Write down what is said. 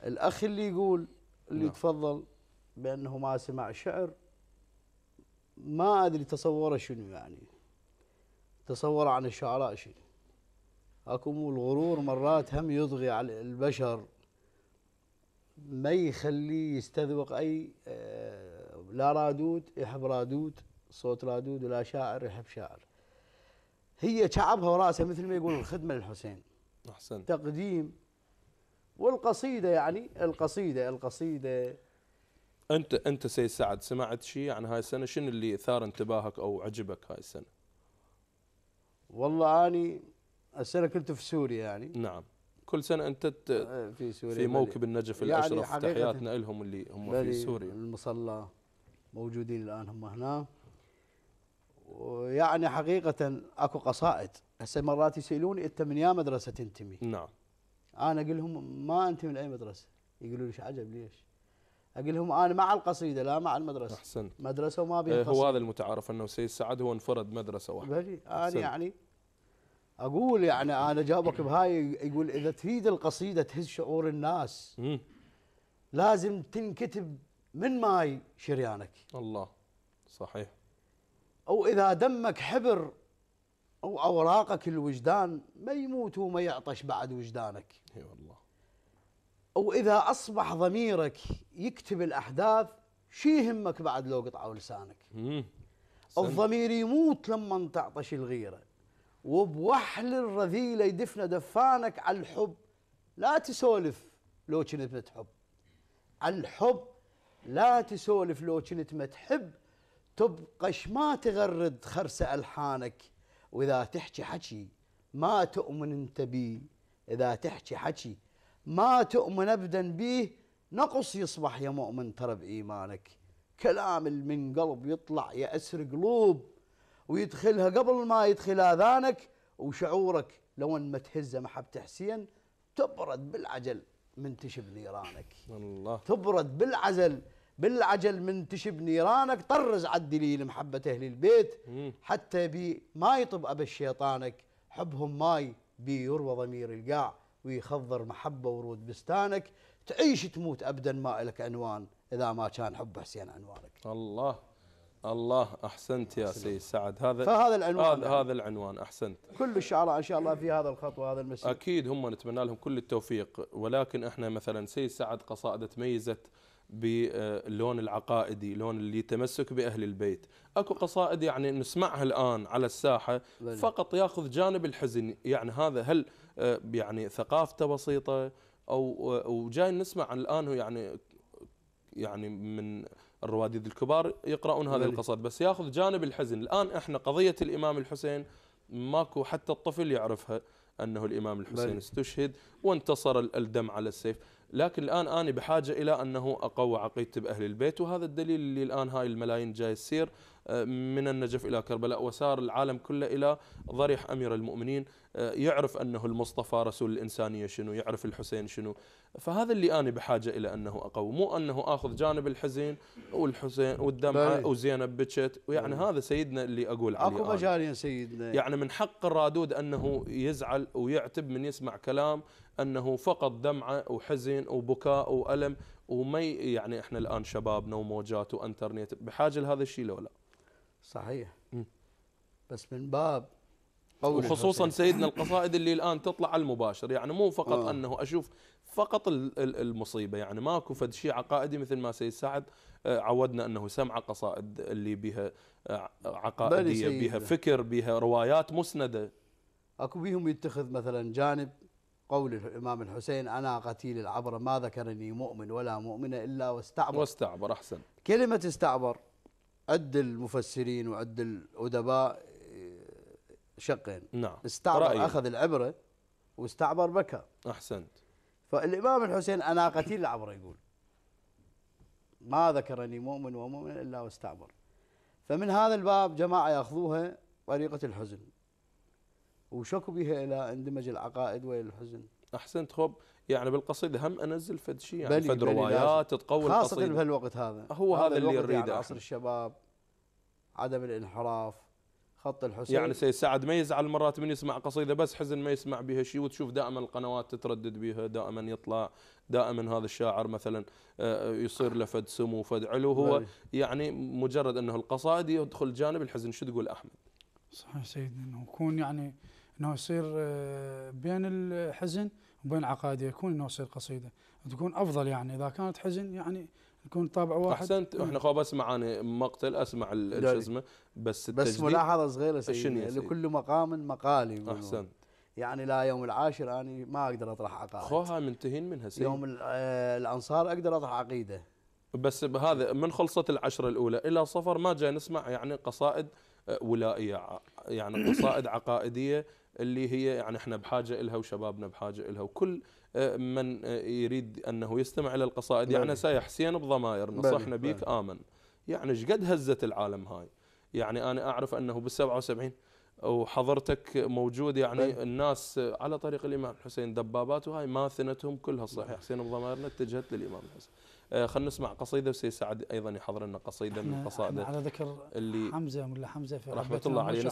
الأخ اللي يقول اللي نعم. تفضل بأنه ما سمع شعر، ما أدري تصوره شنو، يعني تصور عن الشعراء شنو. اكو الغرور مرات هم يضغي على البشر، ما يخليه يستذوق أي لا رادود يحب رادود، صوت رادود، ولا شاعر يحب شاعر. هي شعبها وراسها مثل ما يقول الخدمة للحسين. أحسنت. تقديم والقصيدة، يعني القصيدة. أنت سيد سعد سمعت شيء عن هاي السنة؟ شنو اللي ثار انتباهك أو عجبك هاي السنة؟ والله أني السنة كنت في سوريا يعني. نعم. كل سنة أنت في سوريا في موكب النجف يعني الأشرف، تحياتنا لهم اللي هم في سوريا. المصلى موجودين الآن هم هنا. ويعني حقيقة اكو قصائد. هسه مرات يسألوني انت من يا مدرسة تنتمي؟ نعم. انا اقول لهم ما انتمي من اي مدرسة. يقولوا لي عجب ليش؟ اقول لهم انا مع القصيدة لا مع المدرسة. أحسنت. مدرسة وما بيها قصيدة. هو هذا المتعارف أنه سيد سعد هو انفرد مدرسة واحدة. بلي انا يعني اقول يعني انا جاوبك بهاي. يقول اذا تريد القصيدة تهز شعور الناس لازم تنكتب من ماي شريانك. الله صحيح. او اذا دمك حبر او اوراقك الوجدان ما يموت وما يعطش بعد وجدانك. اي والله. او اذا اصبح ضميرك يكتب الاحداث شي يهمك بعد لو قطعوا لسانك. الضمير يموت لما تعطش الغيره، وبوحل الرذيله يدفن دفانك. على الحب لا تسولف لو كنت متحب. على الحب لا تسولف لو كنت متحب. تبقش ما تغرد خرس الحانك. واذا تحكي حكي ما تؤمن انت بيه. اذا تحكي حكي ما تؤمن ابدا بيه. نقص يصبح يا مؤمن ترى بايمانك. كلام من قلب يطلع يأسر قلوب ويدخلها قبل ما يدخل اذانك. وشعورك لو ان ما تهزه محبة حسين تبرد بالعجل من تشب نيرانك. الله. تبرد بالعجل من تشب نيرانك. طرز عالدليل محبة أهل البيت حتى بي ما يطب أبا الشيطانك. حبهم ماي بي يروى ضمير القاع ويخضر محبة ورود بستانك. تعيش تموت أبدا ما لك عنوان إذا ما كان حب حسين عنوانك. الله الله. أحسنت يا سيد سعد. فهذا العنوان هذا العنوان. أحسنت. كل الشعراء إن شاء الله في هذا الخط وهذا المسير أكيد هم نتمنى لهم كل التوفيق. ولكن احنا مثلا سيد سعد قصائده تميزت باللون العقائدي، لون اللي يتمسك بأهل البيت. اكو قصائد يعني نسمعها الآن على الساحة فقط ياخذ جانب الحزن. يعني هذا هل يعني ثقافته بسيطة او جاي نسمع الآن يعني من الرواديد الكبار يقرؤون هذه القصائد بس ياخذ جانب الحزن. الآن احنا قضية الإمام الحسين ماكو حتى الطفل يعرفها، أنه الإمام الحسين استشهد وانتصر الدم على السيف. لكن الآن أنا بحاجة إلى أنه أقوى عقيدتي بأهل البيت. وهذا الدليل اللي الآن هاي الملايين جاي تسير من النجف إلى كربلاء وسار العالم كله إلى ضريح أمير المؤمنين. يعرف أنه المصطفى رسول الإنسانية شنو، يعرف الحسين شنو. فهذا اللي أنا بحاجة إلى أنه أقوى، مو أنه أخذ جانب الحزين والحسين والدمعة وزينب بكت. ويعني هذا سيدنا اللي أقول عليه أكو مجال يا سيدنا. يعني من حق الرادود أنه يزعل ويعتب من يسمع كلام أنه فقط دمعة وحزن وبكاء وألم وما يعني إحنا الآن شبابنا وموجات وأنترنت بحاجة لهذا الشيء لو لا. صحيح. بس من باب وخصوصا سيدنا القصائد اللي الآن تطلع على المباشر، يعني مو فقط أنه أشوف فقط المصيبة. يعني ماكو فد شيء عقائدي مثل ما سيد سعد عودنا أنه سمع قصائد اللي بها عقائدية، بها فكر، بها روايات مسندة. أكو بيهم يتخذ مثلا جانب قول الإمام الحسين أنا قتيل العبر ما ذكرني مؤمن ولا مؤمنة إلا واستعبر. أحسن. كلمة استعبر عد المفسرين وعد الأدباء شقين. نعم. استعبر رأيي. أخذ العبرة واستعبر بكى. أحسنت. فالإمام الحسين أنا قتيل العبر يقول ما ذكرني مؤمن ومؤمن إلا واستعبر. فمن هذا الباب جماعة يأخذوها طريقة الحزن وشكوا بها إلى اندمج العقائد والحزن. أحسنت. خب يعني بالقصيدة هم أنزل فد شيء يعني فد روايات تقوي القصيدة خاصة بهالوقت هذا. هو هذا اللي نريده. يعني عصر الشباب، عدم الانحراف، خط الحسين. يعني سيد سعد ما يزعل مرات من يسمع قصيدة بس حزن ما يسمع بها شيء، وتشوف دائما القنوات تتردد بها، دائما يطلع دائما هذا الشاعر مثلا يصير له فد سمو فد علو، هو يعني مجرد انه القصائد يدخل جانب الحزن. شو تقول احمد؟ صحيح سيدنا، انه يكون يعني انه يصير بين الحزن وبين العقائد، يكون انه يصير قصيده وتكون افضل. يعني اذا كانت حزن يعني يكون طابع واحد. احسنت. احنا خو بسمع انا مقتل اسمع شو اسمه، بس ملاحظه صغيره سيدنا، لكل مقام مقال. احسنت. يعني لا يوم العاشر اني ما اقدر اطرح عقائد، خوها منتهين منها سيد. يوم الانصار اقدر اطرح عقيده، بس بهذا من خلصت العشرة الأولى إلى صفر ما جاي نسمع يعني قصائد ولائية، يعني قصائد عقائدية اللي هي يعني احنا بحاجة إلها وشبابنا بحاجة إلها، وكل من يريد أنه يستمع إلى القصائد. يعني ساي حسين بضماير نصحنا بيك آمن، يعني شقد هزت العالم هاي. يعني أنا أعرف أنه بال77 وحضرتك موجود، يعني الناس على طريق الإمام الحسين دبابات وهاي ما ثنتهم كلها صحيح. حسين بضمائرنا اتجهت للإمام الحسين. خلينا نسمع قصيده وسي سعد ايضا يحضر لنا قصيده من قصائده على ذكر اللي حمزه ولا حمزه في رحمه الله عليه. نسمع